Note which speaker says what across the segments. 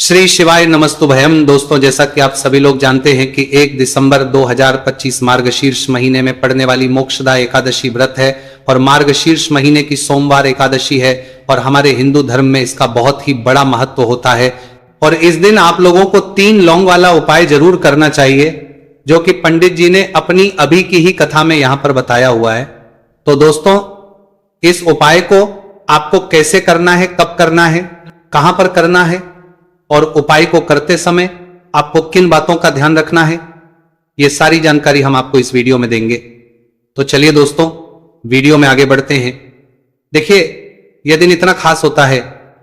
Speaker 1: श्री शिवाय नमस्तुभयम। दोस्तों, जैसा कि आप सभी लोग जानते हैं कि 1 दिसंबर 2025 मार्गशीर्ष महीने में पड़ने वाली मोक्षदा एकादशी व्रत है और मार्गशीर्ष महीने की सोमवार एकादशी है और हमारे हिंदू धर्म में इसका बहुत ही बड़ा महत्व होता है। और इस दिन आप लोगों को 3 लौंग वाला उपाय जरूर करना चाहिए, जो कि पंडित जी ने अपनी अभी की ही कथा में यहां पर बताया हुआ है। तो दोस्तों, इस उपाय को आपको कैसे करना है, कब करना है, कहां पर करना है और उपाय को करते समय आपको किन बातों का ध्यान रखना है, यह सारी जानकारी हम आपको इस वीडियो में देंगे। तो चलिए दोस्तों, वीडियो में आगे बढ़ते हैं। देखिए, यह दिन इतना खास होता है,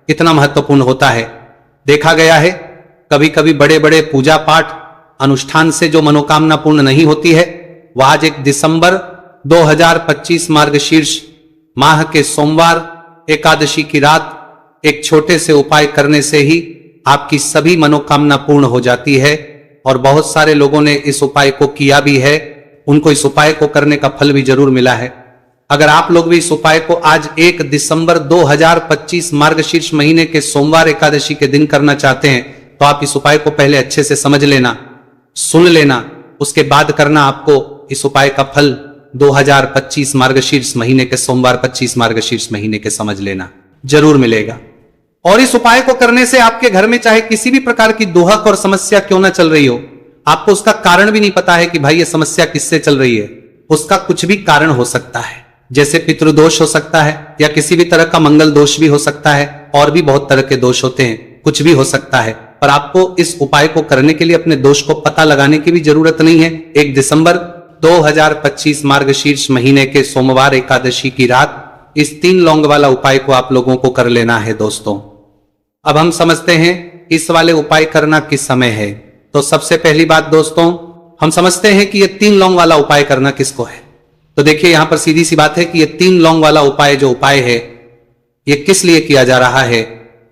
Speaker 1: इतना महत्वपूर्ण होता है। देखा गया है कभी कभी बड़े बड़े पूजा पाठ अनुष्ठान से जो मनोकामना पूर्ण नहीं होती है, वह आज 1 दिसंबर 2025 मार्गशीर्ष माह के सोमवार एकादशी की रात एक छोटे से उपाय करने से ही आपकी सभी मनोकामना पूर्ण हो जाती है। और बहुत सारे लोगों ने इस उपाय को किया भी है, उनको इस उपाय को करने का फल भी जरूर मिला है। अगर आप लोग भी इस उपाय को आज 1 दिसंबर 2025 मार्गशीर्ष महीने के सोमवार एकादशी के दिन करना चाहते हैं, तो आप इस उपाय को पहले अच्छे से समझ लेना, सुन लेना, उसके बाद करना। आपको इस उपाय का फल 2025 मार्गशीर्ष महीने के सोमवार 25 मार्गशीर्ष महीने के समझ लेना जरूर मिलेगा। और इस उपाय को करने से आपके घर में चाहे किसी भी प्रकार की दुहक और समस्या क्यों ना चल रही हो, आपको उसका कारण भी नहीं पता है कि भाई ये समस्या किससे चल रही है, उसका कुछ भी कारण हो सकता है। जैसे पितृदोष हो सकता है या किसी भी तरह का मंगल दोष भी हो सकता है, और भी बहुत तरह के दोष होते हैं, कुछ भी हो सकता है। पर आपको इस उपाय को करने के लिए अपने दोष को पता लगाने की भी जरूरत नहीं है। 1 दिसंबर 2025 मार्गशीर्ष महीने के सोमवार एकादशी की रात इस 3 लौंग वाला उपाय को आप लोगों को कर लेना है। दोस्तों, अब हम समझते हैं इस वाले उपाय करना किस समय है। तो सबसे पहली बात दोस्तों, हम समझते हैं कि ये 3 लौंग वाला उपाय करना किसको है। तो देखिए, यहां पर सीधी सी बात है कि ये 3 लौंग वाला उपाय जो उपाय है, ये किस लिए किया जा रहा है।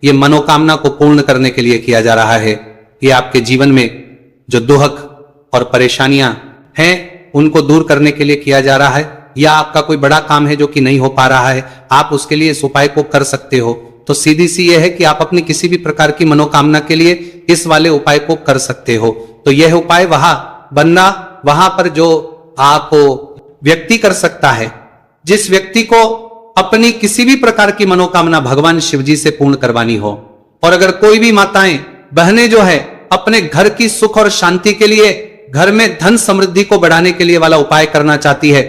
Speaker 1: ये मनोकामना को पूर्ण करने के लिए किया जा रहा है। ये आपके जीवन में जो दुहक और परेशानियां हैं उनको दूर करने के लिए किया जा रहा है, या आपका कोई बड़ा काम है जो कि नहीं हो पा रहा है, आप उसके लिए इस उपाय को कर सकते हो। तो सीधी सी यह है कि आप अपनी किसी भी प्रकार की मनोकामना के लिए इस वाले उपाय को कर सकते हो। तो यह उपाय वहां पर जो आप व्यक्ति कर सकता है, जिस व्यक्ति को अपनी किसी भी प्रकार की मनोकामना भगवान शिव जी से पूर्ण करवानी हो। और अगर कोई भी माताएं बहनें जो है अपने घर की सुख और शांति के लिए, घर में धन समृद्धि को बढ़ाने के लिए वाला उपाय करना चाहती है,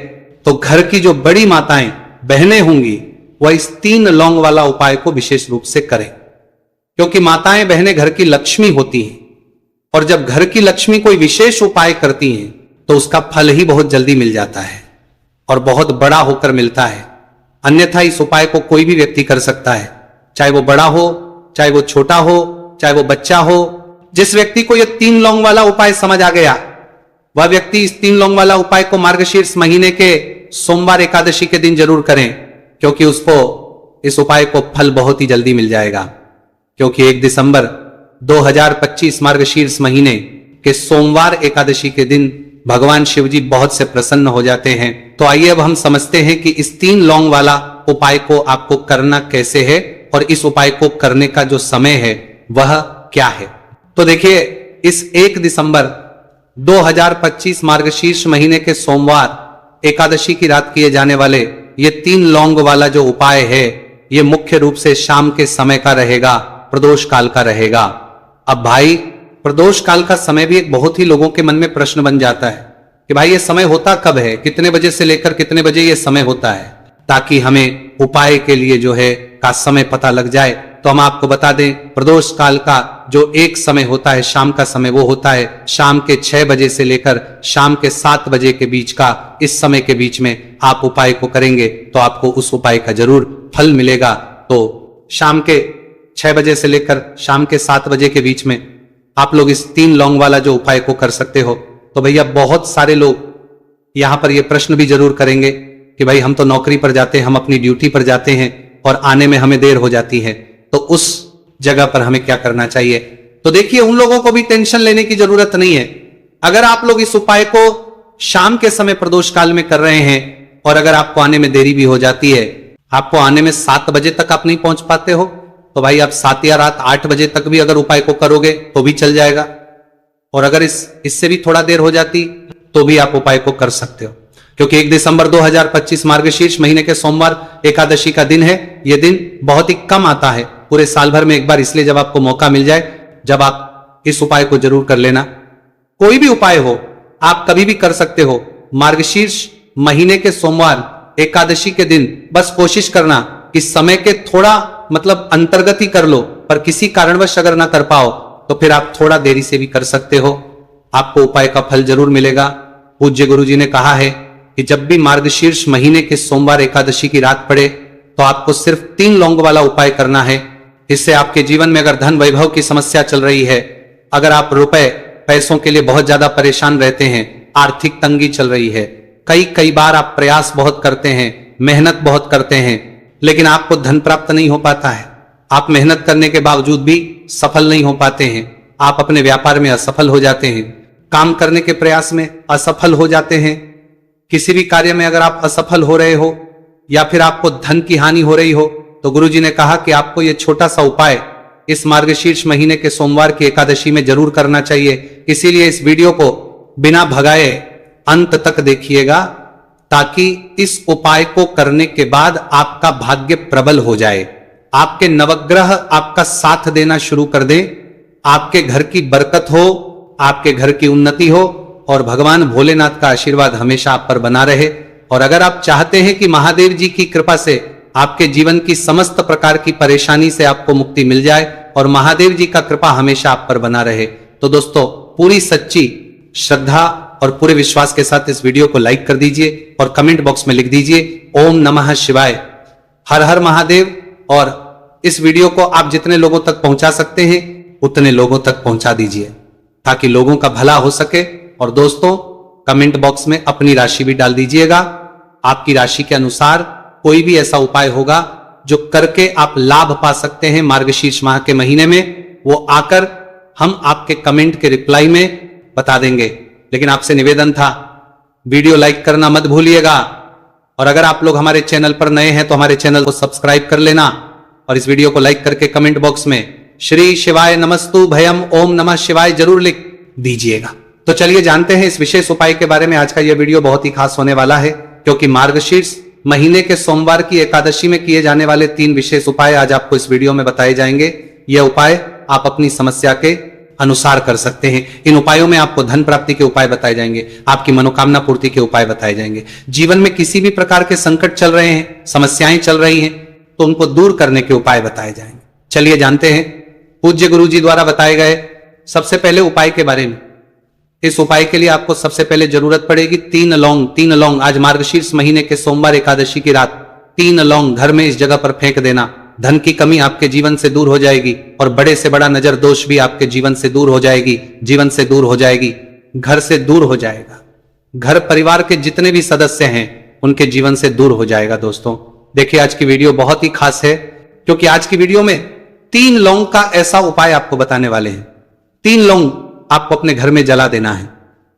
Speaker 1: तो घर की जो बड़ी माताएं बहनें होंगी वह इस 3 लौंग वाला उपाय को विशेष रूप से करें। क्योंकि माताएं बहनें घर की लक्ष्मी होती हैं, और जब घर की लक्ष्मी कोई विशेष उपाय करती हैं तो उसका फल ही बहुत जल्दी मिल जाता है और बहुत बड़ा होकर मिलता है। अन्यथा इस उपाय को कोई भी व्यक्ति कर सकता है, चाहे वो बड़ा हो, चाहे वो छोटा हो, चाहे वो बच्चा हो। जिस व्यक्ति को यह 3 लौंग वाला उपाय समझ आ गया, वह व्यक्ति इस 3 लौंग वाला उपाय को मार्गशीर्ष महीने के सोमवार एकादशी के दिन जरूर करें, क्योंकि उसको इस उपाय को फल बहुत ही जल्दी मिल जाएगा। क्योंकि 1 दिसंबर 2025 मार्गशीर्ष महीने के सोमवार एकादशी के दिन भगवान शिव जी बहुत से प्रसन्न हो जाते हैं। तो आइए अब हम समझते हैं कि इस 3 लौंग वाला उपाय को आपको करना कैसे है और इस उपाय को करने का जो समय है वह क्या है। तो देखिए, इस 1 दिसंबर 2025 मार्गशीर्ष महीने के सोमवार एकादशी की रात किए जाने वाले ये 3 लौंग वाला जो उपाय है, ये मुख्य रूप से शाम के समय का रहेगा, प्रदोष काल का रहेगा। अब भाई, प्रदोष काल का समय भी एक बहुत ही लोगों के मन में प्रश्न बन जाता है कि भाई ये समय होता कब है, कितने बजे से लेकर कितने बजे ये समय होता है, ताकि हमें उपाय के लिए जो है का समय पता लग जाए। तो हम आपको बता दें, प्रदोष काल का जो एक समय होता है, शाम का समय, वो होता है शाम के 6 बजे से लेकर शाम के 7 बजे के बीच का। इस समय के बीच में आप उपाय को करेंगे तो आपको उस उपाय का जरूर फल मिलेगा। तो शाम के 6 बजे से लेकर शाम के 7 बजे के बीच में आप लोग इस 3 लौंग वाला जो उपाय को कर सकते हो। तो भैया, बहुत सारे लोग यहां पर ये प्रश्न भी जरूर करेंगे कि भाई हम तो नौकरी पर जाते हैं, हम अपनी ड्यूटी पर जाते हैं और आने में हमें देर हो जाती है, तो उस जगह पर हमें क्या करना चाहिए। तो देखिए, उन लोगों को भी टेंशन लेने की जरूरत नहीं है। अगर आप लोग इस उपाय को शाम के समय प्रदोष काल में कर रहे हैं और अगर आपको आने में देरी भी हो जाती है, आपको आने में 7 बजे तक आप नहीं पहुंच पाते हो, तो भाई आप 7 या रात 8 बजे तक भी अगर उपाय को करोगे तो भी चल जाएगा। और अगर इससे भी थोड़ा देर हो जाती तो भी आप उपाय को कर सकते हो, क्योंकि 1 दिसंबर 2025 मार्गशीर्ष महीने के सोमवार एकादशी का दिन है। यह दिन बहुत ही कम आता है पूरे साल भर में एक बार, इसलिए जब आपको मौका मिल जाए जब आप इस उपाय को जरूर कर लेना। कोई भी उपाय हो आप कभी भी कर सकते हो। मार्गशीर्ष महीने के सोमवार एकादशी के दिन बस कोशिश करना कि समय के थोड़ा अंतर्गत ही कर लो, पर किसी कारणवश अगर ना कर पाओ तो फिर आप थोड़ा देरी से भी कर सकते हो, आपको उपाय का फल जरूर मिलेगा। पूज्य गुरु जी ने कहा है कि जब भी मार्गशीर्ष महीने के सोमवार एकादशी की रात पड़े तो आपको सिर्फ 3 लौंग वाला उपाय करना है। इससे आपके जीवन में अगर धन वैभव की समस्या चल रही है, अगर आप रुपए पैसों के लिए बहुत ज्यादा परेशान रहते हैं, आर्थिक तंगी चल रही है, कई बार आप प्रयास बहुत करते हैं, मेहनत बहुत करते हैं, लेकिन आपको धन प्राप्त नहीं हो पाता है, आप मेहनत करने के बावजूद भी सफल नहीं हो पाते हैं, आप अपने व्यापार में असफल हो जाते हैं, काम करने के प्रयास में असफल हो जाते हैं, किसी भी कार्य में अगर आप असफल हो रहे हो या फिर आपको धन की हानि हो रही हो, तो गुरु जी ने कहा कि आपको यह छोटा सा उपाय इस मार्गशीर्ष महीने के सोमवार की एकादशी में जरूर करना चाहिए। इसीलिए इस वीडियो को बिना भगाए अंत तक देखिएगा, ताकि इस उपाय को करने के बाद आपका भाग्य प्रबल हो जाए, आपके नवग्रह आपका साथ देना शुरू कर दे, आपके घर की बरकत हो, आपके घर की उन्नति हो और भगवान भोलेनाथ का आशीर्वाद हमेशा आप पर बना रहे। और अगर आप चाहते हैं कि महादेव जी की कृपा से आपके जीवन की समस्त प्रकार की परेशानी से आपको मुक्ति मिल जाए और महादेव जी का कृपा हमेशा आप पर बना रहे, तो दोस्तों पूरी सच्ची श्रद्धा और पूरे विश्वास के साथ इस वीडियो को लाइक कर दीजिए और कमेंट बॉक्स में लिख दीजिए ओम नमः शिवाय, हर हर महादेव। और इस वीडियो को आप जितने लोगों तक पहुंचा सकते हैं उतने लोगों तक पहुंचा दीजिए, ताकि लोगों का भला हो सके। और दोस्तों कमेंट बॉक्स में अपनी राशि भी डाल दीजिएगा, आपकी राशि के अनुसार कोई भी ऐसा उपाय होगा जो करके आप लाभ पा सकते हैं मार्गशीर्ष माह के महीने में, वो आकर हम आपके कमेंट के रिप्लाई में बता देंगे। लेकिन आपसे निवेदन था, वीडियो लाइक करना मत भूलिएगा, और अगर आप लोग हमारे चैनल पर नए हैं तो हमारे चैनल को सब्सक्राइब कर लेना और इस वीडियो को लाइक करके कमेंट बॉक्स में श्री शिवाय नमस्तु भयम ओम नमः शिवाय जरूर लिख दीजिएगा। तो चलिए जानते हैं इस विशेष उपाय के बारे में। आज का यह वीडियो बहुत ही खास होने वाला है, क्योंकि मार्गशीर्ष महीने के सोमवार की एकादशी में किए जाने वाले 3 विशेष उपाय आज आपको इस वीडियो में बताए जाएंगे। यह उपाय आप अपनी समस्या के अनुसार कर सकते हैं। इन उपायों में आपको धन प्राप्ति के उपाय बताए जाएंगे, आपकी मनोकामना पूर्ति के उपाय बताए जाएंगे। जीवन में किसी भी प्रकार के संकट चल रहे हैं, समस्याएं चल रही हैं, तो उनको दूर करने के उपाय बताए जाएंगे। चलिए जानते हैं पूज्य गुरु जी द्वारा बताए गए सबसे पहले उपाय के बारे में। इस उपाय के लिए आपको सबसे पहले जरूरत पड़ेगी 3 लौंग। आज मार्गशीर्ष महीने के सोमवार एकादशी की रात 3 लौंग घर में इस जगह पर फेंक देना। धन की कमी आपके जीवन से दूर हो जाएगी और बड़े से बड़ा नजर दोष भी आपके जीवन से दूर हो जाएगी, जीवन से दूर हो जाएगी, घर से दूर हो जाएगा, घर परिवार के जितने भी सदस्य हैं उनके जीवन से दूर हो जाएगा। दोस्तों देखिए आज की वीडियो बहुत ही खास है, क्योंकि आज की वीडियो में 3 लौंग का ऐसा उपाय आपको बताने वाले हैं। 3 लौंग आपको अपने घर में जला देना है।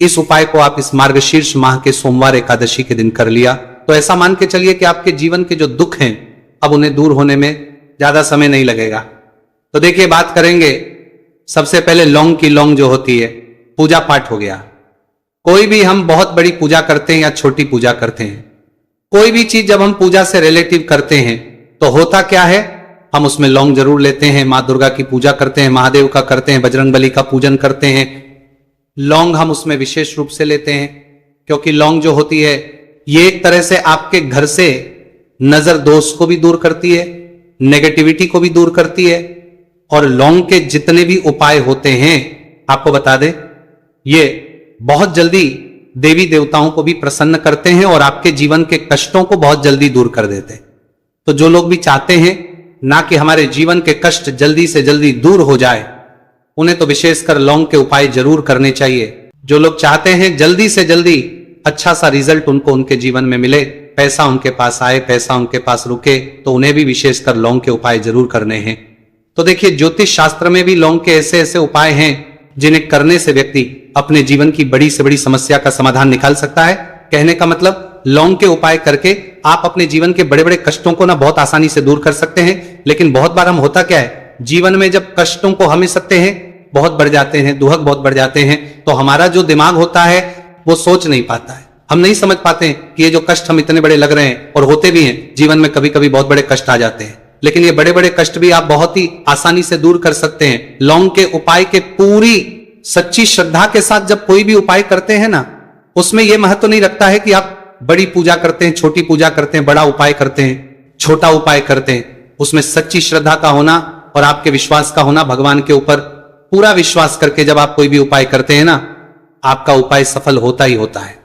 Speaker 1: इस उपाय को आप इस मार्गशीर्ष माह के सोमवार एकादशी के दिन कर लिया तो ऐसा मान के चलिए कि आपके जीवन के जो दुख हैं अब उन्हें दूर होने में ज्यादा समय नहीं लगेगा। तो देखिए बात करेंगे सबसे पहले लौंग की। लौंग जो होती है पूजा पाठ हो गया, कोई भी हम बहुत बड़ी पूजा करते हैं या छोटी पूजा करते हैं, कोई भी चीज जब हम पूजा से रिलेटिव करते हैं तो होता क्या है, हम उसमें लौंग जरूर लेते हैं। माँ दुर्गा की पूजा करते हैं, महादेव का करते हैं, बजरंगबली का पूजन करते हैं, लौंग हम उसमें विशेष रूप से लेते हैं, क्योंकि लौंग जो होती है ये एक तरह से आपके घर से नजर दोष को भी दूर करती है, नेगेटिविटी को भी दूर करती है। और लौंग के जितने भी उपाय होते हैं आपको बता दें, ये बहुत जल्दी देवी देवताओं को भी प्रसन्न करते हैं और आपके जीवन के कष्टों को बहुत जल्दी दूर कर देते हैं। तो जो लोग भी चाहते हैं ना कि हमारे जीवन के कष्ट जल्दी से जल्दी दूर हो जाए, उन्हें तो विशेषकर लौंग के उपाय जरूर करने चाहिए। जो लोग चाहते हैं जल्दी से जल्दी अच्छा सा रिजल्ट उनको उनके जीवन में मिले, पैसा उनके पास आए, पैसा उनके पास रुके, तो उन्हें भी विशेषकर लौंग के उपाय जरूर करने हैं। तो देखिए ज्योतिष शास्त्र में भी लौंग के ऐसे ऐसे उपाय हैं जिन्हें करने से व्यक्ति अपने जीवन की बड़ी से बड़ी समस्या का समाधान निकाल सकता है। कहने का मतलब लौंग के उपाय करके आप अपने जीवन के बड़े बड़े कष्टों को ना बहुत आसानी से दूर कर सकते हैं। लेकिन बहुत बार हम होता क्या है, जीवन में जब कष्टों को हम सकते हैं बहुत बढ़ जाते हैं, दुहक बहुत बढ़ जाते हैं, तो हमारा जो दिमाग होता है वो सोच नहीं पाता है, हम नहीं समझ पाते हैं कि ये जो कष्ट हम इतने बड़े लग रहे हैं, और होते भी हैं जीवन में कभी कभी बहुत बड़े कष्ट आ जाते हैं, लेकिन ये बड़े बड़े कष्ट भी आप बहुत ही आसानी से दूर कर सकते हैं। लौंग के उपाय के पूरी सच्ची श्रद्धा के साथ जब कोई भी उपाय करते हैं ना, उसमें यह महत्व नहीं रखता है कि आप बड़ी पूजा करते हैं, छोटी पूजा करते हैं, बड़ा उपाय करते हैं, छोटा उपाय करते हैं। उसमें सच्ची श्रद्धा का होना और आपके विश्वास का होना, भगवान के ऊपर पूरा विश्वास करके जब आप कोई भी उपाय करते हैं ना, आपका उपाय सफल होता ही होता है।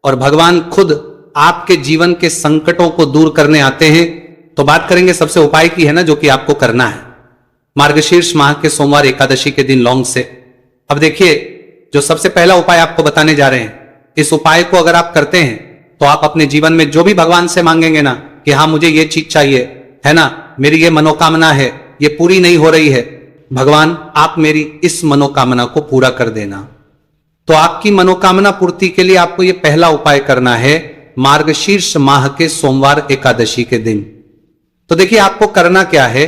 Speaker 1: और भगवान खुद आपके जीवन के संकटों को दूर करने आते हैं। तो बात करेंगे सबसे उपाय की है ना, जो कि आपको करना है मार्गशीर्ष माह के सोमवार एकादशी के दिन लौंग से। अब देखिए, जो सबसे पहला उपाय आपको बताने जा रहे हैं, इस उपाय को अगर आप करते हैं तो आप अपने जीवन में जो भी भगवान से मांगेंगे ना कि हाँ मुझे ये चीज चाहिए है ना, मेरी ये मनोकामना है, ये पूरी नहीं हो रही है, भगवान आप मेरी इस मनोकामना को पूरा कर देना। तो आपकी मनोकामना पूर्ति के लिए आपको ये पहला उपाय करना है मार्गशीर्ष माह के सोमवार एकादशी के दिन। तो देखिए आपको करना क्या है,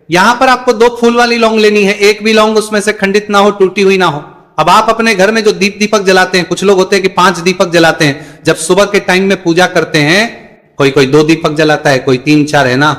Speaker 1: यहां पर आपको 2 फूल वाली लौंग लेनी है, एक भी लौंग उसमें से खंडित ना हो, टूटी हुई ना हो। अब आप अपने घर में जो दीपक जलाते हैं, कुछ लोग होते हैं कि 5 दीपक जलाते हैं, जब सुबह के टाइम में पूजा करते हैं, कोई 2 दीपक जलाता है, कोई 3-4 है ना,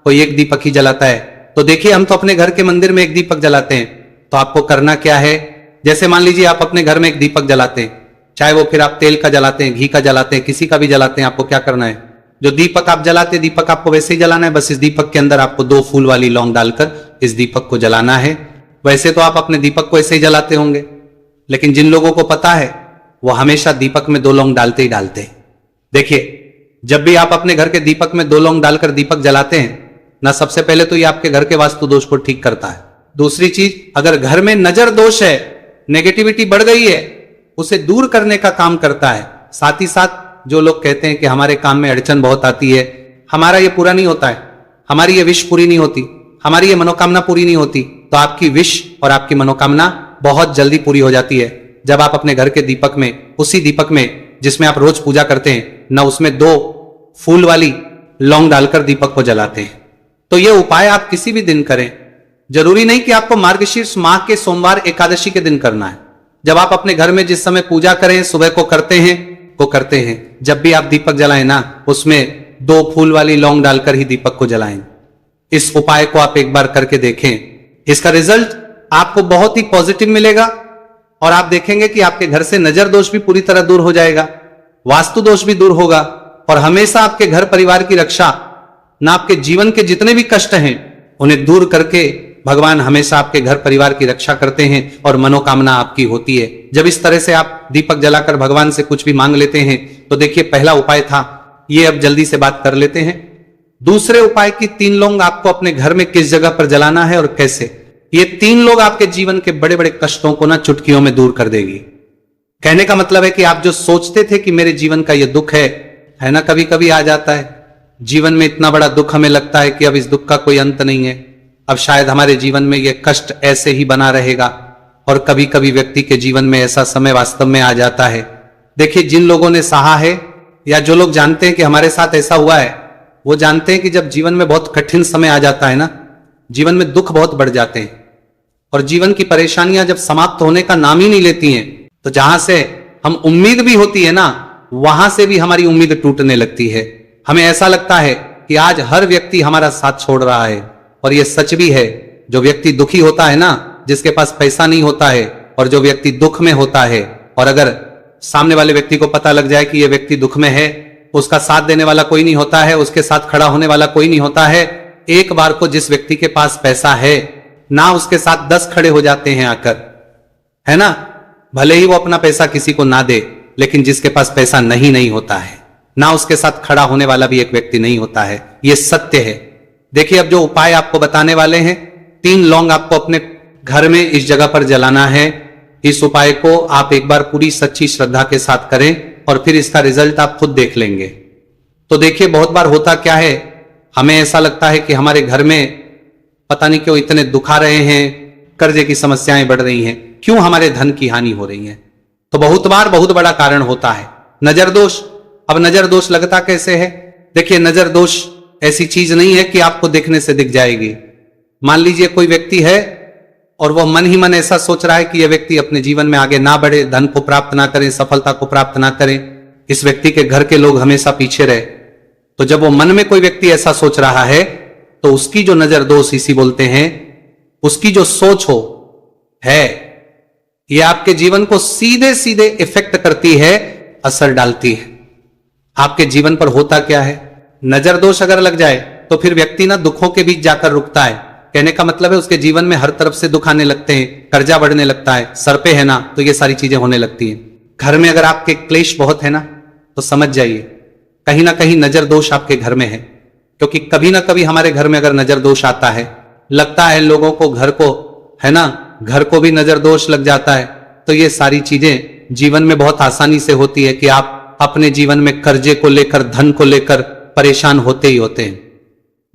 Speaker 1: कोई 1 दीपक ही जलाता है। तो देखिए हम तो अपने घर के मंदिर में 1 दीपक जलाते हैं। तो आपको करना क्या है, जैसे मान लीजिए आप अपने घर में 1 दीपक जलाते हैं, चाहे वो फिर आप तेल का जलाते हैं, घी का जलाते हैं, किसी का भी जलाते हैं, आपको क्या करना है, जो दीपक आप जलाते हैं दीपक आपको वैसे ही जलाना है, बस इस दीपक के अंदर आपको 2 फूल वाली लौंग डालकर इस दीपक को जलाना है। वैसे तो आप अपने दीपक को ऐसे ही जलाते होंगे, लेकिन जिन लोगों को पता है वो हमेशा दीपक में 2 लौंग डालते ही डालते हैं। देखिए जब भी आप अपने घर के दीपक में 2 लौंग डालकर दीपक जलाते हैं ना, सबसे पहले तो ये आपके घर के वास्तु दोष को ठीक करता है। दूसरी चीज, अगर घर में नजर दोष है, नेगेटिविटी बढ़ गई है, उसे दूर करने का काम करता है। साथ ही साथ जो लोग कहते हैं कि हमारे काम में अड़चन बहुत आती है, हमारा ये पूरा नहीं होता है, हमारी ये विश पूरी नहीं होती, हमारी ये मनोकामना पूरी नहीं होती, तो आपकी विश और आपकी मनोकामना बहुत जल्दी पूरी हो जाती है जब आप अपने घर के दीपक में, उसी दीपक में जिसमें आप रोज पूजा करते हैं ना, उसमें 2 फूल वाली लौंग डालकर दीपक को जलाते हैं। तो ये उपाय आप किसी भी दिन करें, जरूरी नहीं कि आपको मार्गशीर्ष माह के सोमवार एकादशी के दिन करना है। जब आप अपने घर में जिस समय पूजा करें, सुबह को करते हैं, जब भी आप दीपक जलाएं ना, उसमें 2 फूल वाली लौंग डालकर ही दीपक को जलाएं। इस उपाय को आप एक बार करके देखें, इसका रिजल्ट आपको बहुत ही पॉजिटिव मिलेगा और आप देखेंगे कि आपके घर से नजर दोष भी पूरी तरह दूर हो जाएगा, वास्तु दोष भी दूर होगा, और हमेशा आपके घर परिवार की रक्षा ना, आपके जीवन के जितने भी कष्ट हैं उन्हें दूर करके भगवान हमेशा आपके घर परिवार की रक्षा करते हैं और मनोकामना आपकी होती है। जब इस तरह से आप दीपक जलाकर भगवान से कुछ भी मांग लेते हैं, तो देखिए पहला उपाय था ये, अब जल्दी से बात कर लेते हैं। दूसरे उपाय की 3 लौंग आपको अपने घर में किस जगह पर जलाना है और कैसे, ये 3 लोग आपके जीवन के बड़े बड़े कष्टों को ना चुटकियों में दूर कर देगी। कहने का मतलब है कि आप जो सोचते थे कि मेरे जीवन का ये दुख है ना, कभी कभी आ जाता है जीवन में इतना बड़ा दुख, हमें लगता है कि अब इस दुख का कोई अंत नहीं है, अब शायद हमारे जीवन में यह कष्ट ऐसे ही बना रहेगा। और कभी कभी व्यक्ति के जीवन में ऐसा समय वास्तव में आ जाता है। देखिए जिन लोगों ने सहा है या जो लोग जानते हैं कि हमारे साथ ऐसा हुआ है, वो जानते हैं कि जब जीवन में बहुत कठिन समय आ जाता है ना, जीवन में दुख बहुत बढ़ जाते हैं और जीवन की परेशानियां जब समाप्त होने का नाम ही नहीं लेती हैं, तो जहां से हम उम्मीद भी होती है ना, वहां से भी हमारी उम्मीद टूटने लगती है। हमें ऐसा लगता है कि आज हर व्यक्ति हमारा साथ छोड़ रहा है, और यह सच भी है। जो व्यक्ति दुखी होता है ना, जिसके पास पैसा नहीं होता है, और जो व्यक्ति दुख में होता है, और अगर सामने वाले व्यक्ति को पता लग जाए कि यह व्यक्ति दुख में है, उसका साथ देने वाला कोई नहीं होता है, उसके साथ खड़ा होने वाला कोई नहीं होता है। एक बार को जिस व्यक्ति के पास पैसा है ना, उसके साथ 10 खड़े हो जाते हैं आकर, है ना, भले ही वो अपना पैसा किसी को ना दे, लेकिन जिसके पास पैसा नहीं होता है ना, उसके साथ खड़ा होने वाला भी एक व्यक्ति नहीं होता है। यह सत्य है। देखिए अब जो उपाय आपको बताने वाले हैं, 3 लौंग आपको अपने घर में इस जगह पर जलाना है। इस उपाय को आप एक बार पूरी सच्ची श्रद्धा के साथ करें और फिर इसका रिजल्ट आप खुद देख लेंगे। तो देखिए बहुत बार होता क्या है, हमें ऐसा लगता है कि हमारे घर में पता नहीं क्यों इतने दुख आ रहे हैं, कर्जे की समस्याएं बढ़ रही हैं, क्यों हमारे धन की हानि हो रही है। तो बहुत बार बहुत बड़ा कारण होता है नजर दोष। अब नजर दोष लगता कैसे है? देखिए नजर दोष ऐसी चीज नहीं है कि आपको देखने से दिख जाएगी। मान लीजिए कोई व्यक्ति है और वह मन ही मन ऐसा सोच रहा है कि यह व्यक्ति अपने जीवन में आगे ना बढ़े, धन को प्राप्त ना करे, सफलता को प्राप्त ना करे, इस व्यक्ति के घर के लोग हमेशा पीछे रहे। तो जब वो मन में कोई व्यक्ति ऐसा सोच रहा है तो उसकी जो नजर दोष इसी बोलते हैं, उसकी जो सोच हो है, ये आपके जीवन को सीधे सीधे इफेक्ट करती है, असर डालती है। आपके जीवन पर होता क्या है, नजर दोष अगर लग जाए तो फिर व्यक्ति ना दुखों के बीच जाकर रुकता है। कहने का मतलब है उसके जीवन में हर तरफ से दुख आने लगते हैं, कर्जा बढ़ने लगता है, सर पे है ना तो ये सारी चीजें होने लगती हैं। घर में अगर आपके क्लेश बहुत है ना तो समझ जाइए कहीं ना कहीं नजर दोष आपके घर में है। क्योंकि कभी ना कभी हमारे घर में अगर नजर दोष आता है, लगता है लोगों को, घर को, है ना, घर को भी नजर दोष लग जाता है, तो ये सारी चीजें जीवन में बहुत आसानी से होती है कि आप अपने जीवन में कर्जे को लेकर, धन को लेकर परेशान होते ही होते हैं।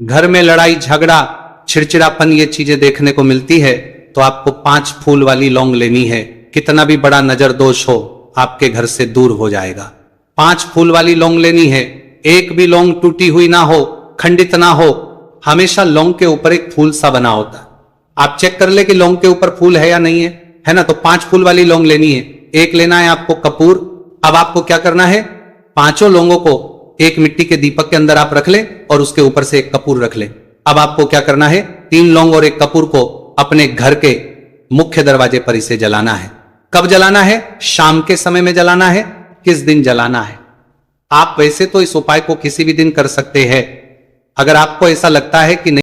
Speaker 1: घर में लड़ाई झगड़ा, चिड़चिड़ापन, ये चीजें देखने को मिलती है तो आपको 5 फूल वाली लौंग लेनी है। कितना भी बड़ा नजर दोष हो आपके घर से दूर हो जाएगा। 5 फूल वाली लौंग लेनी है। एक भी लौंग टूटी हुई ना हो, खंडित ना हो, हमेशा लौंग के ऊपर एक फूल सा बना होता है। आप चेक कर ले कि लौंग के ऊपर फूल है या नहीं है ना। तो 5 फूल वाली लौंग लेनी है। एक लेना है आपको कपूर। अब आपको क्या करना है, 5 लौंगों को एक मिट्टी के दीपक के अंदर आप रख ले और उसके ऊपर से एक कपूर रख ले। अब आपको क्या करना है, 3 लौंग और एक कपूर को अपने घर के मुख्य दरवाजे पर इसे जलाना है। कब जलाना है, शाम के समय में जलाना है। किस दिन जलाना है, आप वैसे तो इस उपाय को किसी भी दिन कर सकते हैं। अगर आपको ऐसा लगता है कि नहीं